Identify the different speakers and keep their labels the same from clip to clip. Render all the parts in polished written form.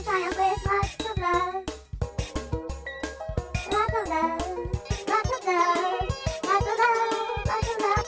Speaker 1: a child with lots of love. Lots of love, lots of love, lots of love, lots of love.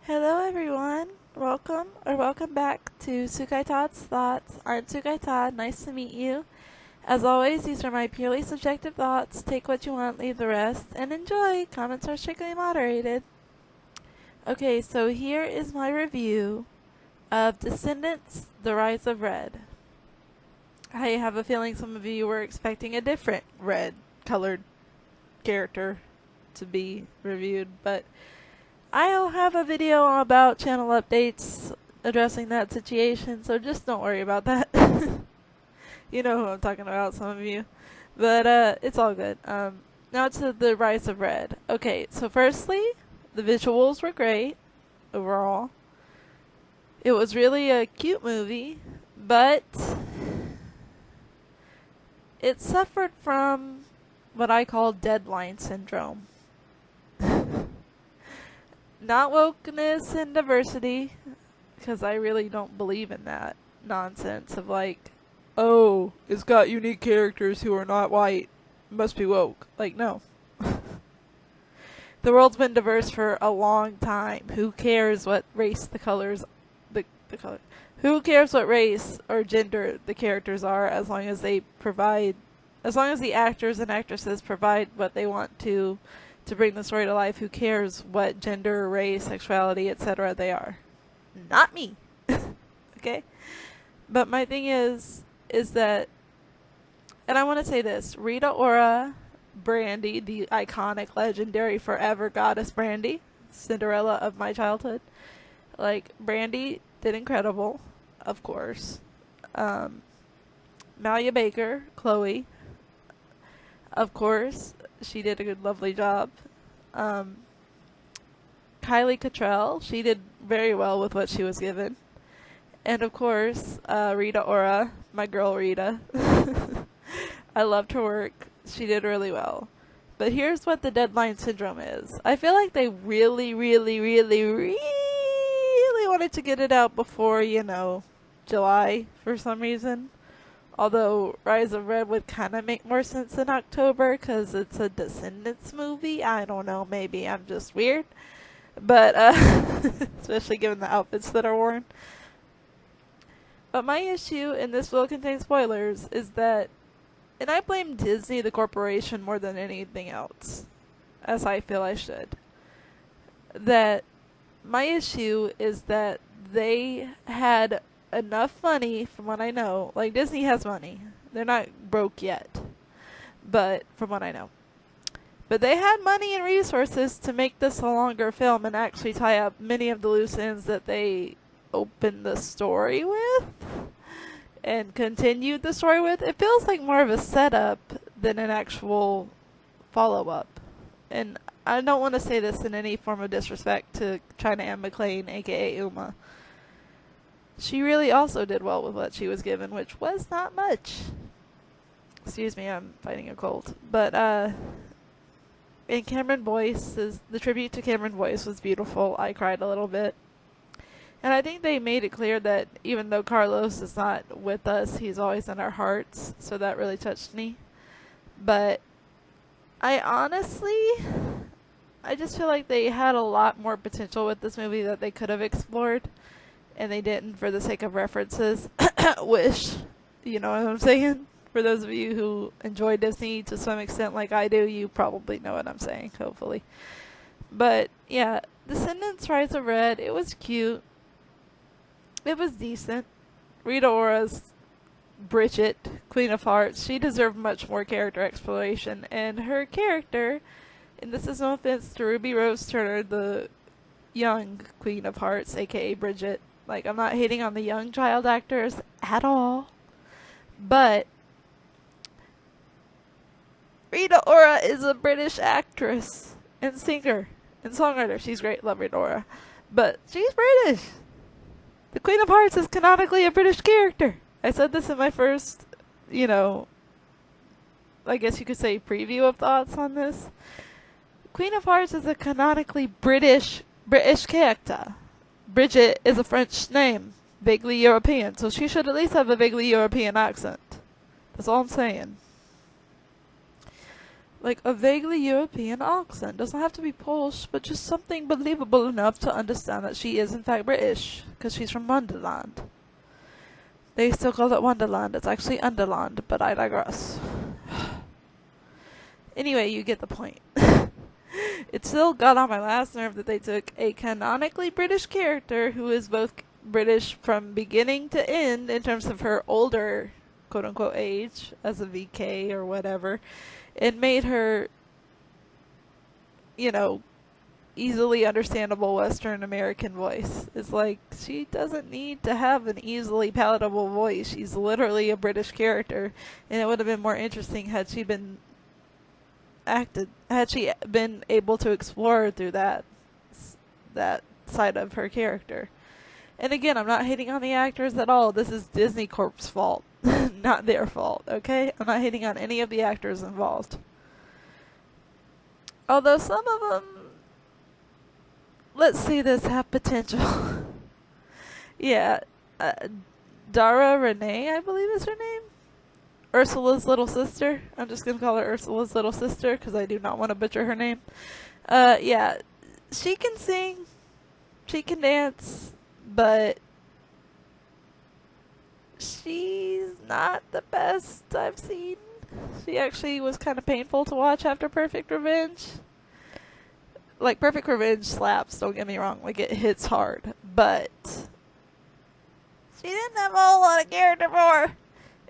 Speaker 2: Hello everyone, welcome back to Sukai Todd's Thoughts. I'm Sukai Todd, nice to meet you. As always, these are my purely subjective thoughts. Take what you want, leave the rest, and enjoy. Comments are strictly moderated. Okay, so here is my review of Descendants, The Rise of Red. I have a feeling some of you were expecting a different red-colored character to be reviewed, but I'll have a video about channel updates addressing that situation, so just don't worry about that. You know who I'm talking about, some of you. But it's all good. Now to The Rise of Red. Okay, so firstly, the visuals were great overall. It was really a cute movie, but it suffered from what I call deadline syndrome. Not wokeness and diversity, because I really don't believe in that nonsense of like, oh, it's got unique characters who are not white, must be woke. Like, no. The world's been diverse for a long time. Who cares what race the colors, the color? Who cares what race or gender the characters are, as long as they provide, as long as the actors and actresses provide what they want to bring the story to life. Who cares what gender, race, sexuality, etc. they are? Not me. Okay? But my thing is that, and I want to say this, Rita Ora, Brandy, the iconic, legendary, forever goddess Brandy, Cinderella of my childhood, like, Brandy did incredible, of course. Malia Baker, Chloe, of course, she did a good, lovely job. Kylie Cottrell, she did very well with what she was given. And of course, Rita Ora, my girl Rita. I loved her work. She did really well. But here's what the deadline syndrome is. I feel like they really wanted to get it out before, July for some reason. Although Rise of Red would kind of make more sense in October because it's a Descendants movie. I don't know, maybe I'm just weird. But, especially given the outfits that are worn. But my issue, and this will contain spoilers, is that, and I blame Disney, the corporation, more than anything else, as I feel I should, that my issue is that they had enough money, from what I know. Like, Disney has money. They're not broke yet, but from what I know. But they had money and resources to make this a longer film and actually tie up many of the loose ends that they opened the story with and continued the story with. It feels like more of a setup than an actual follow-up. And I don't want to say this in any form of disrespect to China Anne McClain, aka Uma. She really also did well with what she was given, which was not much. Excuse me, I'm fighting a cold. But, and Cameron Boyce, the tribute to Cameron Boyce was beautiful. I cried a little bit. And I think they made it clear that even though Carlos is not with us, he's always in our hearts. So that really touched me. But I just feel like they had a lot more potential with this movie that they could have explored. And they didn't, for the sake of references. Wish. You know what I'm saying? For those of you who enjoy Disney to some extent like I do, you probably know what I'm saying, hopefully. But, yeah, Descendants, Rise of Red, it was cute. It was decent. Rita Ora's Bridget, Queen of Hearts, she deserved much more character exploration. And her character, and this is no offense to Ruby Rose Turner, the young Queen of Hearts, aka Bridget. Like, I'm not hating on the young child actors at all. But Rita Ora is a British actress and singer and songwriter. She's great. Love Rita Ora. But she's British. The Queen of Hearts is canonically a British character. I said this in my first, I guess you could say preview of thoughts on this. Queen of Hearts is a canonically British character. Bridget is a French name, vaguely European, so she should at least have a vaguely European accent. That's all I'm saying. Like a vaguely European accent. Doesn't have to be Polish, but just something believable enough to understand that she is in fact British, because she's from Wonderland. They still call it Wonderland. It's actually Underland, but I digress. Anyway, you get the point. It still got on my last nerve that they took a canonically British character who is both British from beginning to end in terms of her older quote-unquote age as a VK or whatever, and made her, easily understandable Western American voice. It's like, she doesn't need to have an easily palatable voice. She's literally a British character, and it would have been more interesting had she been able to explore through that side of her character. And again, I'm not hating on the actors at all. This is Disney Corp's fault, not their fault, okay? I'm not hating on any of the actors involved. Although some of them, let's see this, have potential. Yeah, Dara Renee, I believe is her name. Ursula's little sister. I'm just going to call her Ursula's little sister because I do not want to butcher her name. Yeah, she can sing, she can dance, but she's not the best I've seen. She actually was kind of painful to watch after Perfect Revenge. Like, Perfect Revenge slaps, don't get me wrong, like, it hits hard, but she didn't have a whole lot of character for her.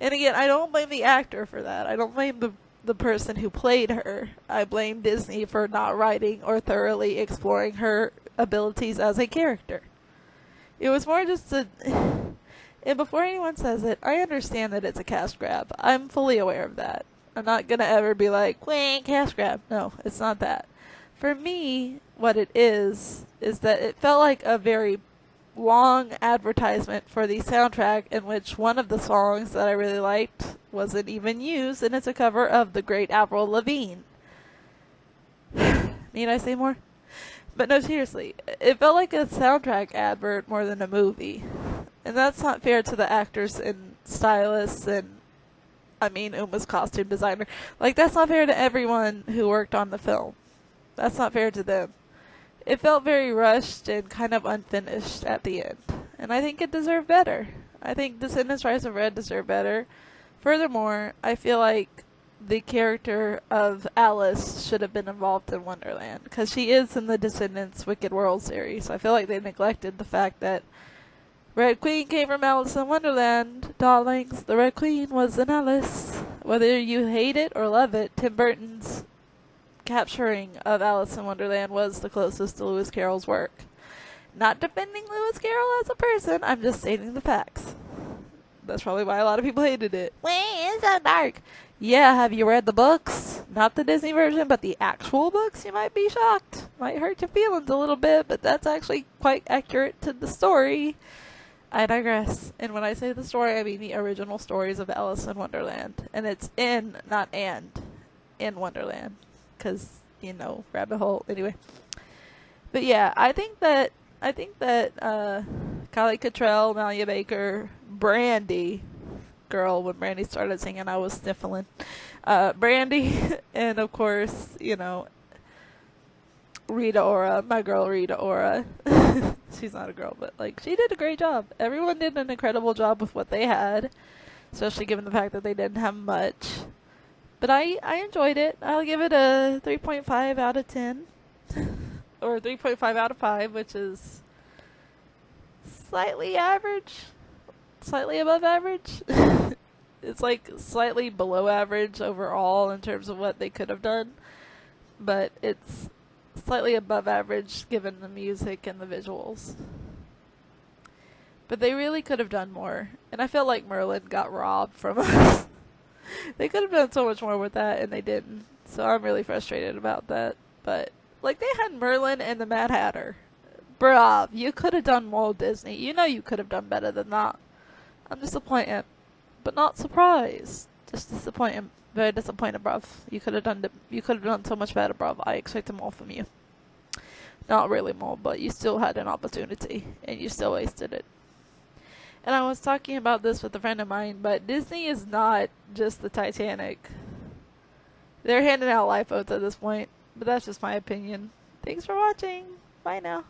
Speaker 2: And again, I don't blame the actor for that. I don't blame the person who played her. I blame Disney for not writing or thoroughly exploring her abilities as a character. It was more just a... And before anyone says it, I understand that it's a cash grab. I'm fully aware of that. I'm not going to ever be like, wait, cash grab. No, it's not that. For me, what it is that it felt like a very long advertisement for the soundtrack in which one of the songs that I really liked wasn't even used, and it's a cover of The Great Avril Lavigne. Need I say more? But no, seriously, it felt like a soundtrack advert more than a movie. And that's not fair to the actors and stylists and, Uma's costume designer. Like, that's not fair to everyone who worked on the film. That's not fair to them. It felt very rushed and kind of unfinished at the end. And I think it deserved better. I think Descendants Rise of Red deserved better. Furthermore, I feel like the character of Alice should have been involved in Wonderland, because she is in the Descendants Wicked World series. I feel like they neglected the fact that Red Queen came from Alice in Wonderland. Darlings, the Red Queen was in Alice. Whether you hate it or love it, Tim Burton's capturing of Alice in Wonderland was the closest to Lewis Carroll's work. Not defending Lewis Carroll as a person, I'm just stating the facts. That's probably why a lot of people hated it. Wait, it's so dark. Yeah, have you read the books? Not the Disney version, but the actual books? You might be shocked. Might hurt your feelings a little bit, but that's actually quite accurate to the story. I digress. And when I say the story, I mean the original stories of Alice in Wonderland. And it's in, not and, in Wonderland. Because, rabbit hole. Anyway. But yeah, I think that Kylie Cottrell, Malia Baker, Brandy, girl, when Brandy started singing, I was sniffling. Brandy, and of course, Rita Ora, my girl Rita Ora. She's not a girl, but she did a great job. Everyone did an incredible job with what they had, especially given the fact that they didn't have much. But I enjoyed it. I'll give it a 3.5 out of 10. Or 3.5 out of 5, which is slightly average. Slightly above average. It's slightly below average overall in terms of what they could have done. But it's slightly above average given the music and the visuals. But they really could have done more. And I feel like Merlin got robbed from us. They could have done so much more with that, and they didn't. So I'm really frustrated about that. But, they had Merlin and the Mad Hatter. Bruh, you could have done more, Disney. You know you could have done better than that. I'm disappointed, but not surprised. Just disappointed. Very disappointed, bruv. You could have done so much better, bruv. I expected more from you. Not really more, but you still had an opportunity, and you still wasted it. And I was talking about this with a friend of mine, but Disney is not just the Titanic. They're handing out lifeboats at this point, but that's just my opinion. Thanks for watching. Bye now.